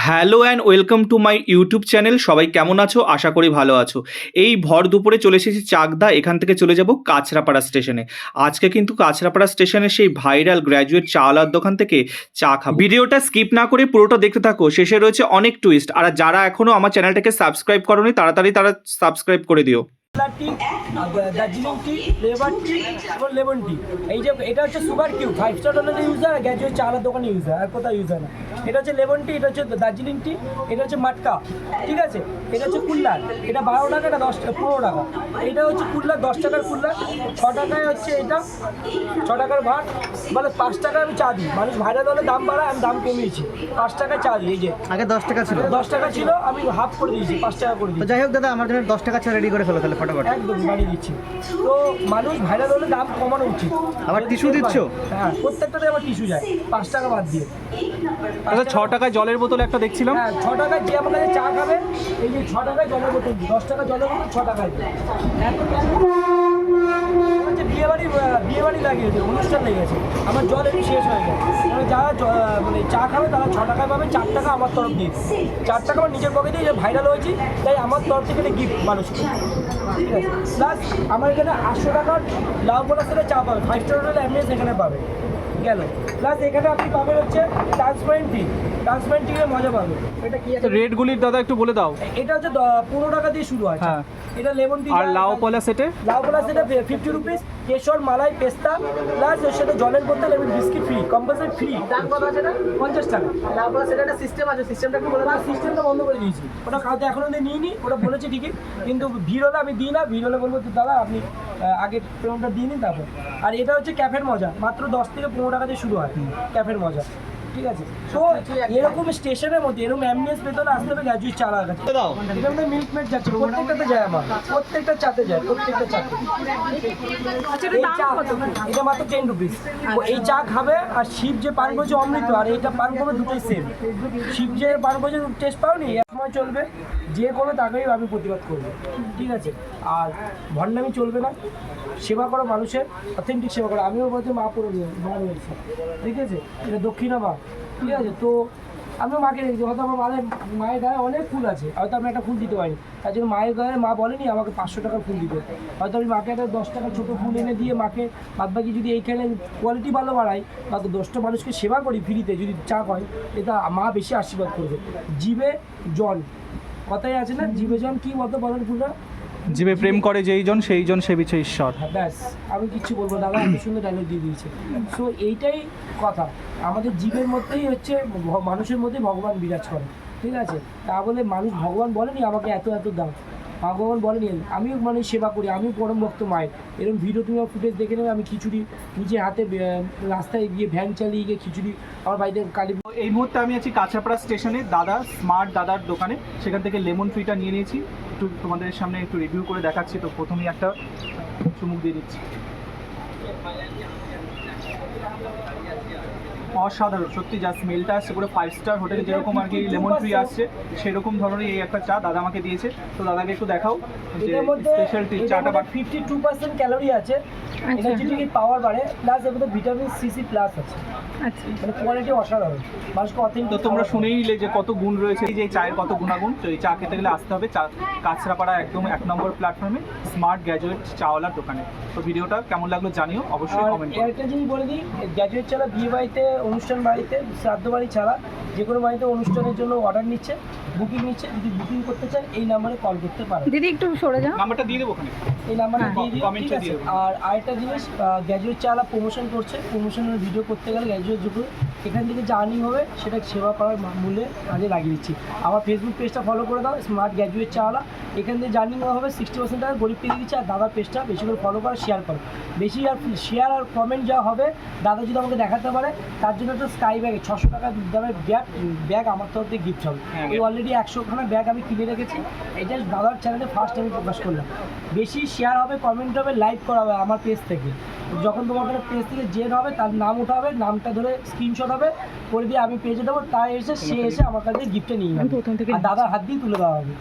Hello and welcome to my YouTube channel. সবাই কেমন আছো? আশা করি ভালো আছো। এই ভর দুপুরে চলে এসেছি চাকদা। এখান থেকে চলে যাব কাঁচরাপাড়া স্টেশনে। আজকে কিন্তু কাঁচরাপাড়া স্টেশনের সেই ভাইরাল গ্র্যাজুয়েট চাওয়ালার দোকান থেকে চা খাবো। ভিডিওটা স্কিপ না করে পুরোটা দেখতে থাকো। শেষে রয়েছে অনেক টুইস্ট। আর যারা এখনও আমার চ্যানেলটাকে সাবস্ক্রাইব করোনি তাড়াতাড়ি তারা সাবস্ক্রাইব করে দিও। টি, দার্জিলিং টি, ফ্লেভার টি এবং লেমন টি। এই যে এটা হচ্ছে সুগার কিউ 5 স্টার হোটেলে ইউজ হয়, গ্র্যাজুয়েট চালার দোকানে ইউজ হয়, আর কোথাও ইউজ হয় না। এটা হচ্ছে লেমন টি, এটা হচ্ছে দার্জিলিং টি, এটা হচ্ছে মাটকা, ঠিক আছে। এটা হচ্ছে কুল্লার, এটা 12 টাকা, এটা 10 টাকা, 15 টাকা। এটা হচ্ছে কুল্লার, 10 টাকার কুল্লার, 6 টাকায় হচ্ছে এটা, 6 টাকার ভাত। মানে 5 টাকায় আমি চা দিই। মানুষ ভাইরাল হলে দাম বাড়ায়, আমি দাম কমিয়েছি, 5 টাকায় চা দিই। এই যে আগে 10 টাকা ছিল, 10 টাকা ছিল, আমি হাফ করে দিয়েছি, 5 টাকা করে তো দিয়েছি। যাই হোক দাদা, আমার জন্য 10 টাকা চা রেডি করে ফেলো তাহলে ফটাফট। একদম বাড়িয়ে দিচ্ছি। তো মানুষ ভাইরাল হলে দাম কমানো উচিত। আবার টিস্যু দিচ্ছ? হ্যাঁ, প্রত্যেকটাতে আবার টিস্যু যায়, 5 টাকা বাদ দিয়ে। আচ্ছা, 6 টাকায় জলের বোতল একটা দেখছিলাম। হ্যাঁ, 6 টাকায় যে আমার কাছে চা খাবে, এই যে 6 টাকায় জলের বোতল দিই, 10 টাকা জলের বোতল, 6 টাকায় দিই। হচ্ছে বিয়ে বাড়ি লাগিয়েছে, অনুষ্ঠান লেগেছে, আমার জল একটু শেষ হয়ে যায়। মানে যারা মানে চা খাবে তারা 6 টাকায় পাবে, 4 টাকা আমার তরফ দিয়ে, 4 টাকা আমার নিজের পকেটে, যে ভাইরাল হয়েছি তাই আমার তরফ থেকে একটা গিফট মানুষকে, ঠিক আছে। প্লাস আমার এখানে 800 টাকার লাউ পোলা সেটা চা পাবে, 5 স্টার হোটেল অ্যাম্বিয়েন্স এখানে পাবে, গেল। প্লাস এখানে আপনি পাবেন হচ্ছে ট্রান্সপারেন্ট টি, ট্রান্সপারেন্ট টির মজা পাবে। এটা কি আছে? রেটগুলির দাদা একটু বলে দাও। এটা হচ্ছে 15 টাকা দিয়ে শুরু হয়। হ্যাঁ। এটা লেমন টি আর লাউ পলা সেটে লাউ পোলা সেটা 50 রুপিস, কেশর মালাই পেস্তা, প্লাস ওর সাথে জলের বোতল এবং বিস্কিট ফ্রি, কম্পালসারি ফ্রি। দাম কত আছে? 50 টাকা। লাউ পোলা সেটা একটা সিস্টেম আছে, সিস্টেমটা একটু বলে দাও। সিস্টেমটা বন্ধ করে দিয়েছি, ওটা কাউকে এখনো নিইনি, ওটা বলেছে ঠিকই, কিন্তু ভিড় হলে আমি দিই না। ভিড় হলে বলবো তো দাদা আপনি আগে পেমেন্টটা দিয়ে নিন তারপর। আর এটা হচ্ছে ক্যাফের মজা, মাত্র 10 থেকে 15 টাকা দিয়ে শুরু হয় ক্যাফের মজা, ঠিক আছে। তো এরকম স্টেশনের মধ্যে এরকম অ্যাম্বিয়েন্স পেতে হলে আসতে হবে গ্র্যাজুয়েট চা লাগার কাছে। এটা আমাদের মিল্কমেড যাচ্ছে, প্রত্যেকটাতে যায় আমার, প্রত্যেকটা চাতে যায়, প্রত্যেকটা চাতে। এই চা এটা মাত্র 10 রুপিস। এই চা খাবে, আর শিব যে পান করেছে অমৃত, আর এইটা পান করবে, দুটোই সেম। শিব যে পান করেছে টেস্ট পাওনি, এক সময় চলবে, যে কোনো তাকেই আমি প্রতিবাদ করবো, ঠিক আছে। আর ভণ্ডামি চলবে না, সেবা করো মানুষের, অথেন্টিক সেবা করো। আমিও বলছি মা পুরো মা রয়েছে, ঠিক আছে। এটা দক্ষিণা মা, ঠিক আছে। তো আমিও মাকে রেখেছি, হয়তো আমার মায়ের গায়ে অনেক ফুল আছে, হয়তো আমি একটা ফুল দিতে পারিনি, তার জন্য মায়ের গায়ে মা বলেনি আমাকে 500 টাকার ফুল দিতে। হয়তো আমি মাকে একটা 10 টাকার ছোটো ফুল এনে দিয়ে মাকে বাদবাকি যদি এইখানে কোয়ালিটি ভালো বাড়াই, হয়তো 10টা মানুষকে সেবা করি ফ্রিতে, যদি চা হয়, এটা মা বেশি আশীর্বাদ করবে। জীবে জন কথাই আছে না, জীবে জন কি বলতো বলেন ফুলটা, জীবে প্রেম করে যেই জন সেই জন সেবিছে ঈশ্বর। হ্যাঁ, ব্যাস আমি কিচ্ছু বলবো, দাদা এত সুন্দর ডায়লগ দিয়ে দিয়েছে। সো এইটাই কথা, আমাদের জীবের মধ্যেই হচ্ছে মানুষের মধ্যে ভগবান বিরাজ করে, ঠিক আছে। তা বলে মানুষ ভগবান বলেনি আমাকে এত এত দাও, ভগবান বলেনি। আমিও মানে সেবা করি, আমিও পরম ভক্ত মায়ের। এরকম ভিডিও তুমি ফুটেজ দেখে নেবে, আমি খিচুড়ি নিজে হাতে রাস্তায় গিয়ে ভ্যান চালিয়ে গিয়ে খিচুড়ি আমার বাড়িতে কালী। এই মুহূর্তে আমি আছি কাঁচরাপাড়া স্টেশনে দাদা স্মার্ট দাদার দোকানে। সেখান থেকে লেমন ট্রিটা নিয়ে নিয়েছি, একটু তোমাদের সামনে একটু রিভিউ করে দেখাচ্ছি। তো প্রথমেই একটা চুমুক দিয়ে দিচ্ছি। অসাধারণ সত্যি, যা স্মেলটা আসছে পুরো 5 স্টার হোটেলে যেরকম আর কি লেমন ট্রি আসছে সেরকম ধরনের এই একটা চা দাদা আমাকে দিয়েছে। তো দাদাকে একটু দেখাও যে স্পেশালিটি চাটা। 52% ক্যালোরি আছে, এনার্জেটিক পাওয়ার বাড়ে, প্লাস এর মধ্যে ভিটামিন সি প্লাস আছে। আচ্ছা, মানে কোয়ালিটি অসাধারণ, মানুষকে অথেন্টিক। তো তোমরা শুনেই নিলে যে কত গুণ রয়েছে, এই যে চায়ের কত গুণাগুণ। তো এই চা খেতে গেলে আসতে হবে কাঁচরাপাড়া একদম 1 নম্বর প্ল্যাটফর্মে স্মার্ট গ্র্যাজুয়েট চাওয়ালার দোকানে। তো ভিডিওটা কেমন লাগলো জানিও অবশ্যই কমেন্ট করো। একটা জিনিস বলে দিই, গ্র্যাজুয়েট চালা বিয়ে বাড়িতে, অনুষ্ঠান বাড়িতে, শ্রাদ্ধ বাড়ি ছাড়া যে কোনো বাড়িতে অনুষ্ঠানের জন্য অর্ডার নিচ্ছে, বুকিং নিচ্ছে। যদি বুকিং করতে চান এই নাম্বারে কল করতে পারেন। দিদি একটু সরে যাও, নাম্বারটা দিয়ে দেবো ওখানে, এই নাম্বারটা দিয়ে দিও, ঠিক কমেন্টে আছে। দিয়ে দেবো। আর আরেকটা জিনিস, গ্র্যাজুয়েট চালা প্রমোশন করছে, প্রমোশনের ভিডিও করতে গেলে গ্র্যাজুয়েট যুগে এখান থেকে যে আর্নিং হবে সেটা সেবা করার মূল্যে কাজে লাগিয়ে দিচ্ছি। আমার ফেসবুক পেজটা ফলো করে দাও, স্মার্ট গ্র্যাজুয়েট চাওয়ালা। এখান থেকে জার্নিং হবে 60% টাকা গরিব পেয়ে দিচ্ছে। আর দাদার পেজটা বেশি করে ফলো করো, শেয়ার করো বেশি। আর শেয়ার আর কমেন্ট যা হবে, দাদা যদি আমাকে দেখাতে পারে তার জন্য একটা স্কাই ব্যাগে 600 টাকা দামের ব্যাগ আমার তরফ থেকে গিফট হবে। ওই অলরেডি 100খানা ব্যাগ আমি কিনে রেখেছি। এটা দাদার চ্যানেলে ফার্স্ট আমি প্রকাশ করলাম। বেশি শেয়ার হবে, কমেন্ট হবে, লাইক করা হবে আমার পেজ থেকে। যখন তোমার পেজ থেকে যে হবে তার নাম উঠা হবে, নামটা ধরে স্ক্রিনশট হবে করে দিয়ে আমি পেজে দেবো, তাই এসে সে এসে আমার কাছে গিফটটা নিয়ে যাবে, আর দাদার হাত দিয়ে তুলে দেওয়া হবে।